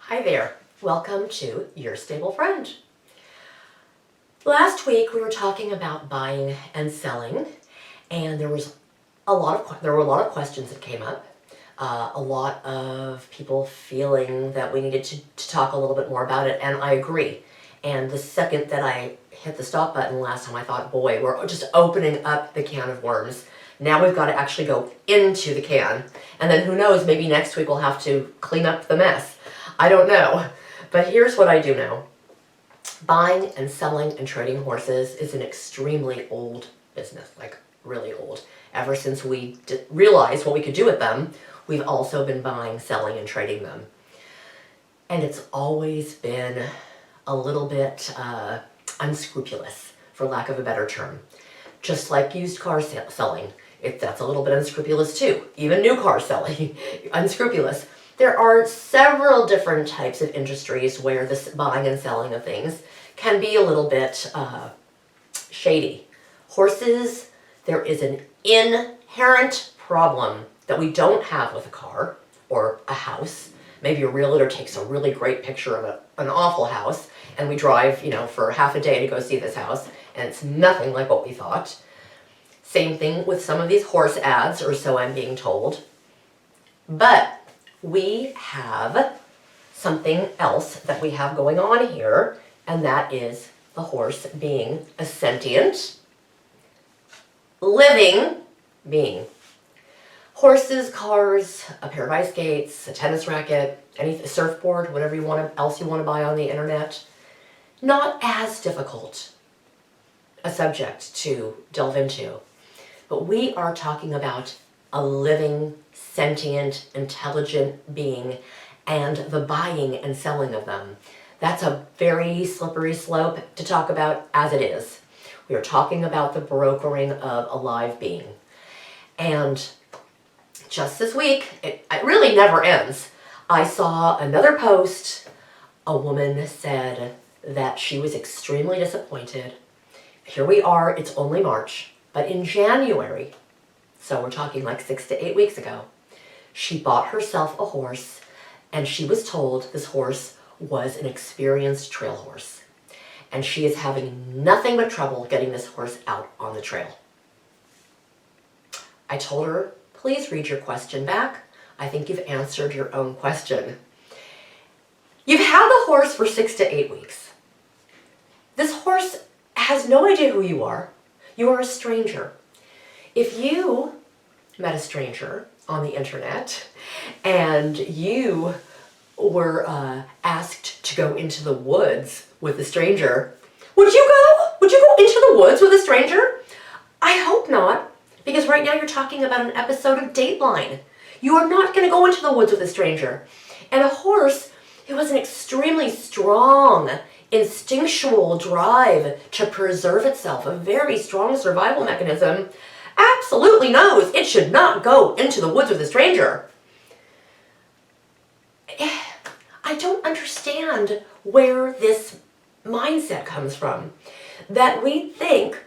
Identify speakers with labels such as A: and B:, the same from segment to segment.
A: Hi there, welcome to Your Stable Friend. Last week we were talking about buying and selling, and there were a lot of questions that came up. A lot of people feeling that we needed to talk a little bit more about it, and I agree. And the second that I hit the stop button last time, I thought, boy, we're just opening up the can of worms. Now we've got to actually go into the can, and then who knows, maybe next week we'll have to clean up the mess. I don't know, but here's what I do know. Buying and selling and trading horses is an extremely old business, like really old. Ever since we realized what we could do with them, we've also been buying, selling, and trading them. And it's always been a little bit unscrupulous, for lack of a better term. Just like used car selling, that's a little bit unscrupulous too. Even new car selling, unscrupulous. There are several different types of industries where this buying and selling of things can be a little bit shady. Horses, there is an inherent problem that we don't have with a car or a house. Maybe a realtor takes a really great picture of an awful house, and we drive, for half a day to go see this house, and it's nothing like what we thought. Same thing with some of these horse ads, or so I'm being told. But we have something else that we have going on here, and that is the horse being a sentient, living being. Horses, cars, a pair of ice skates, a tennis racket, any surfboard, whatever else you want to buy on the internet. Not as difficult a subject to delve into, but we are talking about a living, sentient, intelligent being and the buying and selling of them. That's a very slippery slope to talk about as it is. We are talking about the brokering of a live being. And just this week, it really never ends, I saw another post. A woman said that she was extremely disappointed. Here we are, it's only March, but in January, so we're talking like 6 to 8 weeks ago, she bought herself a horse, and she was told this horse was an experienced trail horse. And she is having nothing but trouble getting this horse out on the trail. I told her, please read your question back. I think you've answered your own question. You've had the horse for 6 to 8 weeks. This horse has no idea who you are. You are a stranger. If you met a stranger on the internet and you were asked to go into the woods with a stranger, would you go? Would you go into the woods with a stranger? I hope not, because right now you're talking about an episode of Dateline. You are not going to go into the woods with a stranger. And a horse, it was an extremely strong, instinctual drive to preserve itself, a very strong survival mechanism, absolutely knows it should not go into the woods with a stranger. I don't understand where this mindset comes from, that we think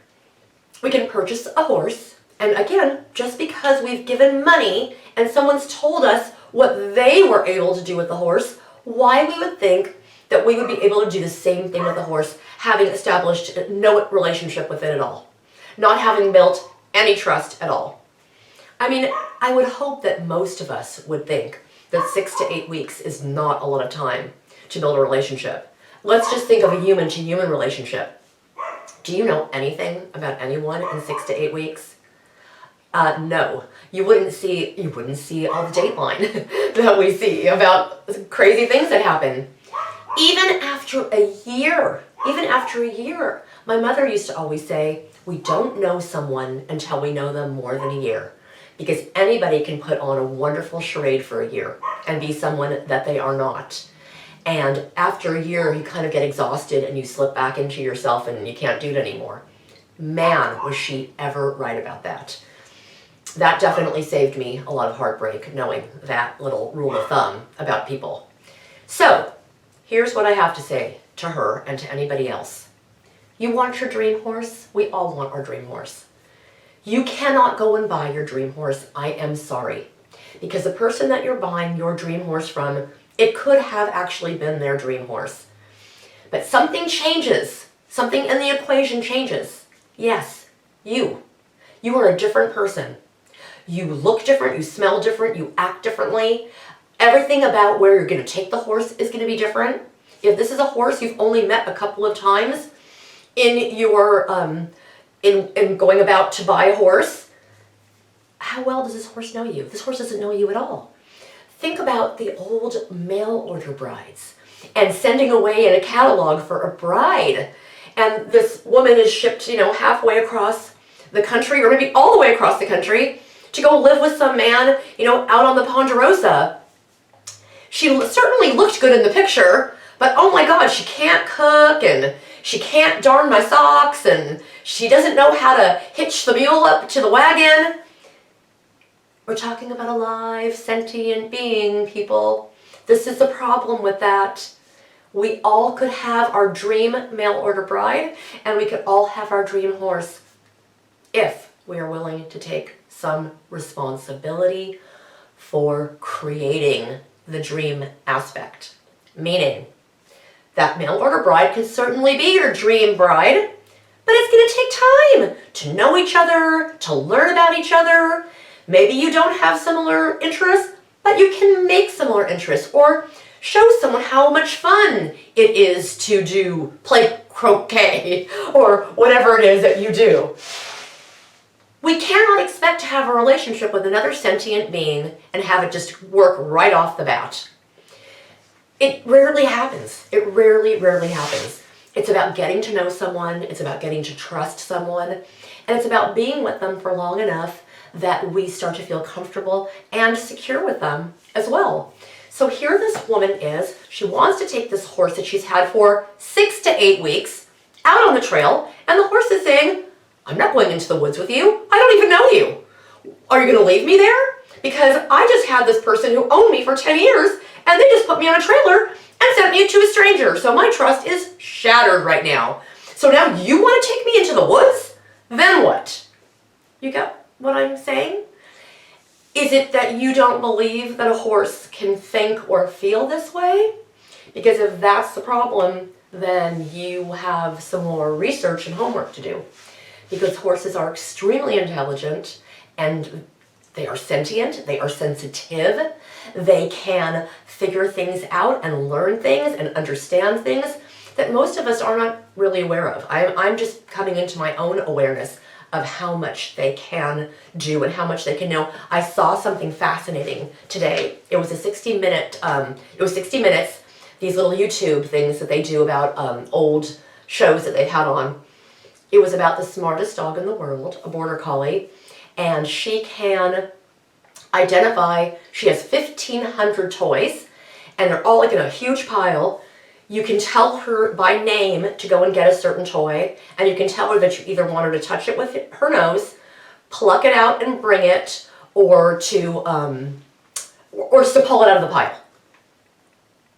A: we can purchase a horse, and again, just because we've given money and someone's told us what they were able to do with the horse, why we would think that we would be able to do the same thing with the horse, having established no relationship with it at all, not having built any trust at all. I mean, I would hope that most of us would think that 6 to 8 weeks is not a lot of time to build a relationship. Let's just think of a human-to-human relationship. Do you know anything about anyone in 6 to 8 weeks? No. You wouldn't see all the Dateline that we see about crazy things that happen. Even after a year, my mother used to always say, we don't know someone until we know them more than a year. Because anybody can put on a wonderful charade for a year and be someone that they are not. And after a year, you kind of get exhausted and you slip back into yourself and you can't do it anymore. Man, was she ever right about that. That definitely saved me a lot of heartbreak, knowing that little rule of thumb about people. So, here's what I have to say to her and to anybody else. You want your dream horse? We all want our dream horse. You cannot go and buy your dream horse. I am sorry. Because the person that you're buying your dream horse from It could have actually been their dream horse. But something changes. Something in the equation changes. Yes, you. You are a different person. You look different, you smell different, you act differently. Everything about where you're going to take the horse is going to be different. If this is a horse you've only met a couple of times in your in going about to buy a horse, how well does this horse know you? This horse doesn't know you at all. Think about the old mail order brides and sending away in a catalog for a bride. And this woman is shipped, halfway across the country or maybe all the way across the country to go live with some man, out on the Ponderosa. She certainly looked good in the picture, but oh my God, she can't cook and she can't darn my socks and she doesn't know how to hitch the mule up to the wagon. We're talking about a live, sentient being, people. This is the problem with that. We all could have our dream mail order bride, and we could all have our dream horse if we are willing to take some responsibility for creating the dream aspect. Meaning, that mail order bride can certainly be your dream bride, but it's going to take time to know each other, to learn about each other. Maybe you don't have similar interests, but you can make similar interests or show someone how much fun it is to play croquet or whatever it is that you do. We cannot expect to have a relationship with another sentient being and have it just work right off the bat. It rarely happens. It rarely happens. It's about getting to know someone, it's about getting to trust someone, and it's about being with them for long enough that we start to feel comfortable and secure with them as well. So here this woman is, she wants to take this horse that she's had for 6 to 8 weeks out on the trail, and the horse is saying, I'm not going into the woods with you. I don't even know you. Are you going to leave me there? Because I just had this person who owned me for 10 years, and they just put me on a trailer and sent me to a stranger. So my trust is shattered right now. So now you want to take me into the woods? Then what? You get what I'm saying? Is it that you don't believe that a horse can think or feel this way? Because if that's the problem, then you have some more research and homework to do. Because horses are extremely intelligent and they are sentient, they are sensitive, they can figure things out and learn things and understand things that most of us are not really aware of. I'm just coming into my own awareness of how much they can do and how much they can know. I saw something fascinating today. It was a 60 minutes, these little YouTube things that they do about old shows that they've had on. It was about the smartest dog in the world, a border collie, and she can identify, she has 1,500 toys, and they're all like in a huge pile. You can tell her by name to go and get a certain toy, and you can tell her that you either want her to touch it with her nose, pluck it out and bring it, or just to pull it out of the pile.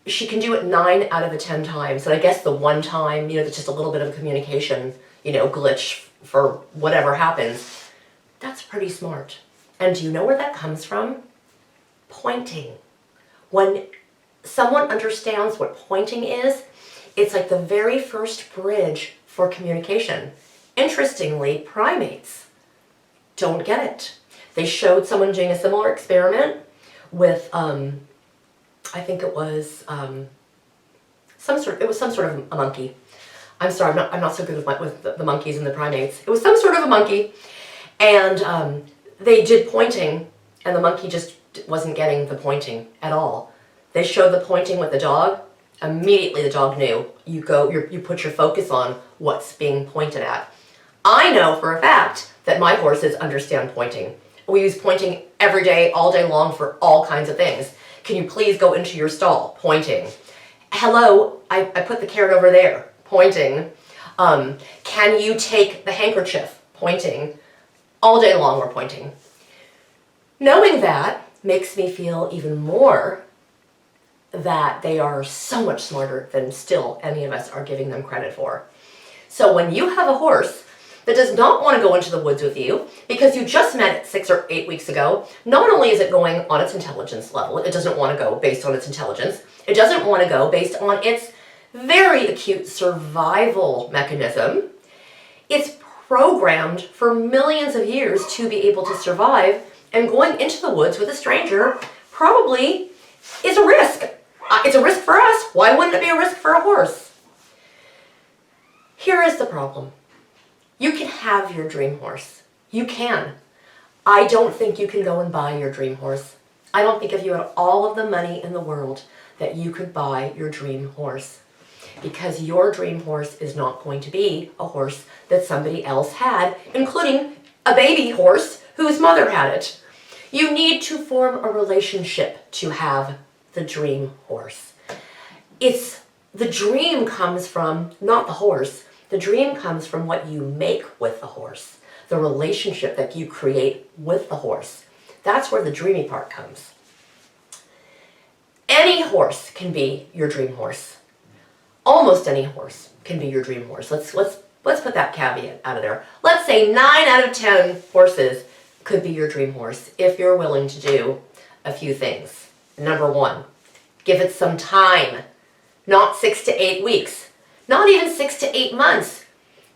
A: She can do it 9 out of 10 times, and I guess the one time, there's just a little bit of a communication, glitch for whatever happens. That's pretty smart. And do you know where that comes from? Pointing. When someone understands what pointing is, it's like the very first bridge for communication. Interestingly, primates don't get it. They showed someone doing a similar experiment with, I think it was some sort of a monkey. I'm sorry, I'm not so good with the monkeys and the primates. It was some sort of a monkey, and they did pointing, and the monkey just wasn't getting the pointing at all. They showed the pointing with the dog. Immediately the dog knew. You put your focus on what's being pointed at. I know for a fact that my horses understand pointing. We use pointing every day, all day long for all kinds of things. Can you please go into your stall? Pointing. Hello, I put the carrot over there. Pointing. Can you take the handkerchief? Pointing. All day long we're pointing. Knowing that makes me feel even more that they are so much smarter than still any of us are giving them credit for. So when you have a horse that does not want to go into the woods with you because you just met it 6 or 8 weeks ago, not only is it going on its intelligence level, it doesn't want to go based on its intelligence, it doesn't want to go based on its very acute survival mechanism. It's programmed for millions of years to be able to survive, and going into the woods with a stranger probably is a risk. It's a risk for us. Why wouldn't it be a risk for a horse? Here is the problem. You can have your dream horse. You can. I don't think you can go and buy your dream horse. I don't think if you had all of the money in the world that you could buy your dream horse. Because your dream horse is not going to be a horse that somebody else had, including a baby horse whose mother had it. You need to form a relationship to have the dream horse. The dream comes from not the horse. The dream comes from what you make with the horse, the relationship that you create with the horse. That's where the dreamy part comes. Any horse can be your dream horse. Almost any horse can be your dream horse. Let's put that caveat out of there. Let's say 9 out of 10 horses could be your dream horse if you're willing to do a few things. Number 1, give it some time. Not 6 to 8 weeks. Not even 6 to 8 months.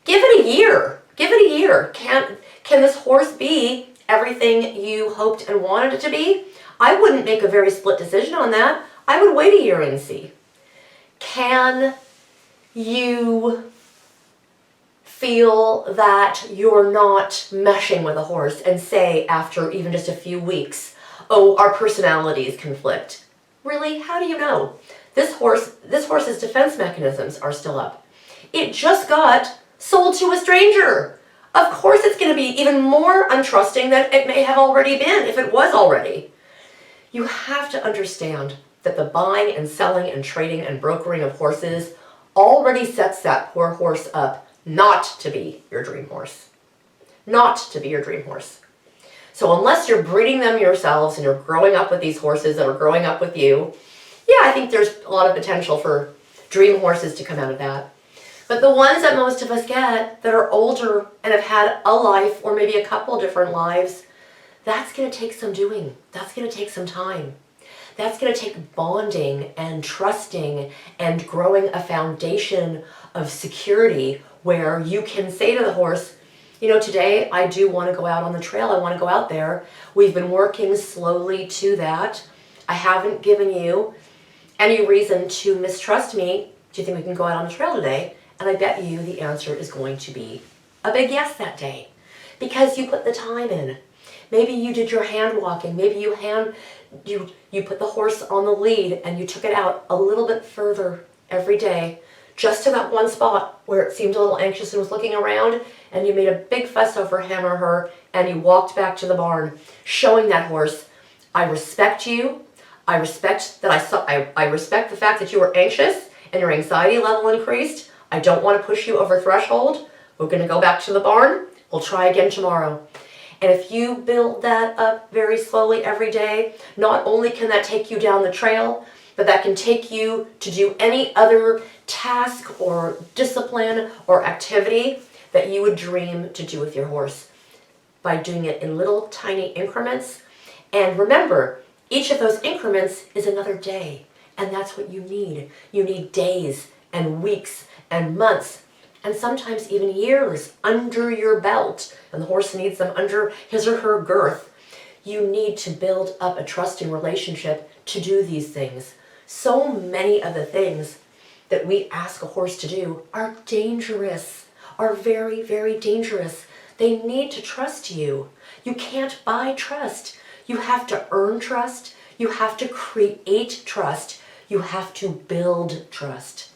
A: Give it a year. Give it a year. Can this horse be everything you hoped and wanted it to be? I wouldn't make a very split decision on that. I would wait a year and see. Can you feel that you're not meshing with a horse and say after even just a few weeks, oh, our personalities conflict? Really? How do you know? This horse's defense mechanisms are still up. It just got sold to a stranger. Of course it's going to be even more untrusting than it may have already been, if it was already. You have to understand that the buying and selling and trading and brokering of horses already sets that poor horse up not to be your dream horse. Not to be your dream horse. So unless you're breeding them yourselves and you're growing up with these horses that are growing up with you, yeah, I think there's a lot of potential for dream horses to come out of that. But the ones that most of us get that are older and have had a life or maybe a couple different lives, that's going to take some doing. That's going to take some time. That's going to take bonding and trusting and growing a foundation of security where you can say to the horse, you know, today I do want to go out on the trail. I want to go out there. We've been working slowly to that. I haven't given you any reason to mistrust me. Do you think we can go out on the trail today? And I bet you the answer is going to be a big yes that day because you put the time in. Maybe you did your hand walking. Maybe you put the horse on the lead and you took it out a little bit further every day, just to that one spot where it seemed a little anxious and was looking around, and you made a big fuss over him or her, and you walked back to the barn, showing that horse, I respect you. I respect that I respect the fact that you were anxious and your anxiety level increased. I don't want to push you over threshold. We're going to go back to the barn. We'll try again tomorrow. And if you build that up very slowly every day, not only can that take you down the trail, but that can take you to do any other task or discipline or activity that you would dream to do with your horse by doing it in little tiny increments. And remember, each of those increments is another day, and that's what you need. You need days and weeks and months and sometimes even years under your belt, and the horse needs them under his or her girth. You need to build up a trusting relationship to do these things. So many of the things that we ask a horse to do are dangerous, are very, very dangerous. They need to trust you. You can't buy trust. You have to earn trust. You have to create trust. You have to build trust.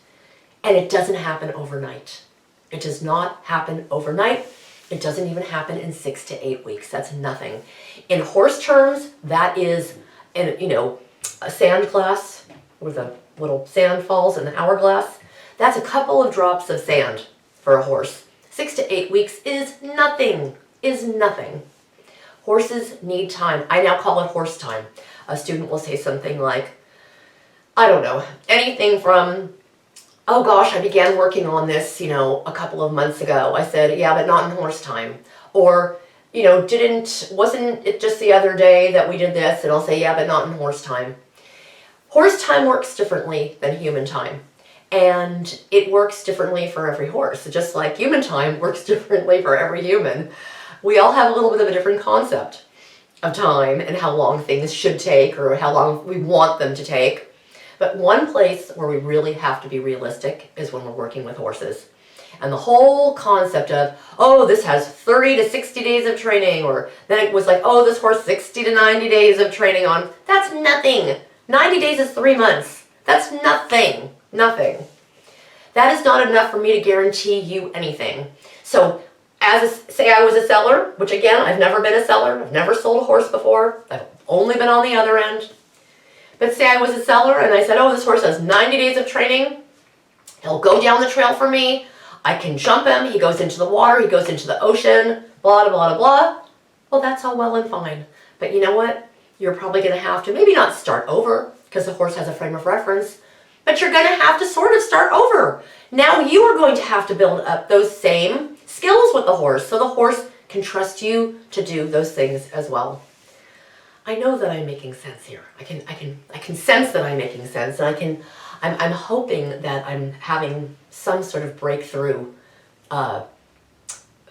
A: And it doesn't happen overnight. It does not happen overnight. It doesn't even happen in 6 to 8 weeks. That's nothing. In horse terms, that is, a sand glass where the little sand falls in the hourglass. That's a couple of drops of sand for a horse. 6 to 8 weeks is nothing. Horses need time. I now call it horse time. A student will say something like, I don't know, anything from oh gosh, I began working on this, a couple of months ago. I said, yeah, but not in horse time. Or, wasn't it just the other day that we did this? And I'll say, yeah, but not in horse time. Horse time works differently than human time. And it works differently for every horse. Just like human time works differently for every human. We all have a little bit of a different concept of time and how long things should take or how long we want them to take. But one place where we really have to be realistic is when we're working with horses. And the whole concept of, oh, this has 30 to 60 days of training, or then it was like, oh, this horse 60 to 90 days of training on. That's nothing. 90 days is 3 months. That's nothing. Nothing. That is not enough for me to guarantee you anything. So, say I was a seller, which again, I've never been a seller. I've never sold a horse before. I've only been on the other end. But say I was a seller and I said, oh, this horse has 90 days of training. He'll go down the trail for me. I can jump him. He goes into the water. He goes into the ocean. Blah, blah, blah, blah. Well, that's all well and fine. But you know what? You're probably going to have to maybe not start over because the horse has a frame of reference, but you're going to have to sort of start over. Now you are going to have to build up those same skills with the horse so the horse can trust you to do those things as well. I know that I'm making sense here. I can sense that I'm making sense, and I'm hoping that I'm having some sort of breakthrough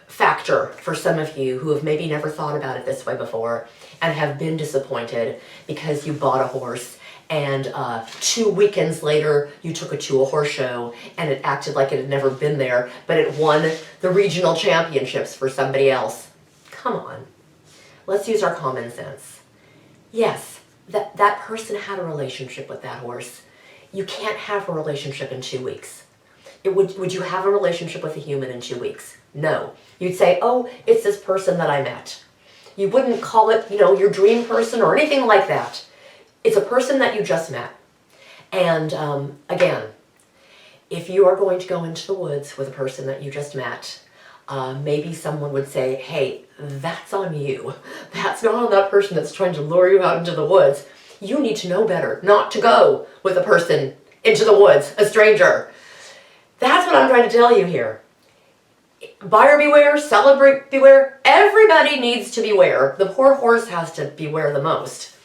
A: factor for some of you who have maybe never thought about it this way before and have been disappointed because you bought a horse and 2 weekends later you took it to a horse show and it acted like it had never been there, but it won the regional championships for somebody else. Come on, let's use our common sense. Yes, that person had a relationship with that horse. You can't have a relationship in 2 weeks. Would you have a relationship with a human in 2 weeks? No. You'd say, oh, it's this person that I met. You wouldn't call it, your dream person or anything like that. It's a person that you just met. And again, if you are going to go into the woods with a person that you just met, maybe someone would say, hey, that's on you. That's not on that person that's trying to lure you out into the woods. You need to know better not to go with a person into the woods, a stranger. That's what I'm trying to tell you here. Buyer beware, seller beware. Everybody needs to beware. The poor horse has to beware the most.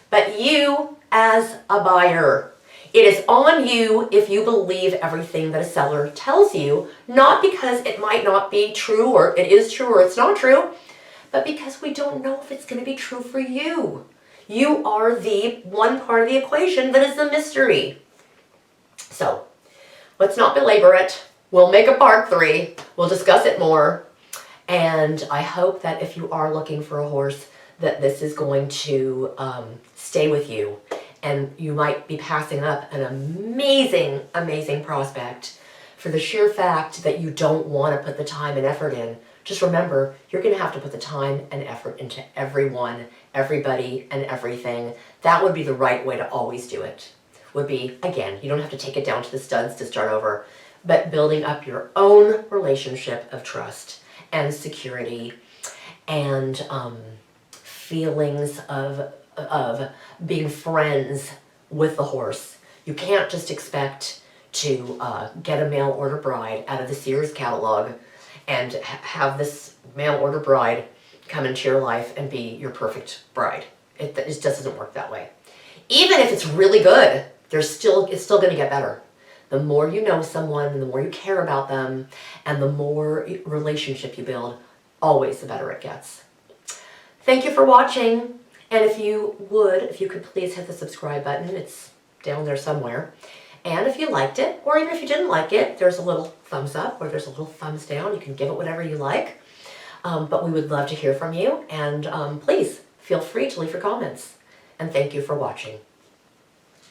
A: But you, as a buyer, it is on you if you believe everything that a seller tells you, not because it might not be true or it is true or it's not true, but because we don't know if it's going to be true for you. You are the one part of the equation that is the mystery. So, let's not belabor it. We'll make a part 3. We'll discuss it more. And I hope that if you are looking for a horse, that this is going to stay with you. And you might be passing up an amazing, amazing prospect for the sheer fact that you don't want to put the time and effort in. Just remember, you're going to have to put the time and effort into everyone, everybody, and everything. That would be the right way to always do it. Would be, again, you don't have to take it down to the studs to start over, but building up your own relationship of trust and security and feelings of being friends with the horse. You can't just expect to get a mail order bride out of the Sears catalog and have this mail order bride come into your life and be your perfect bride. It just doesn't work that way. Even if it's really good, it's still going to get better. The more you know someone, the more you care about them, and the more relationship you build, always the better it gets. Thank you for watching. And if you could please hit the subscribe button. It's down there somewhere. And if you liked it, or even if you didn't like it, there's a little thumbs up or there's a little thumbs down. You can give it whatever you like. But we would love to hear from you. And please feel free to leave your comments. And thank you for watching.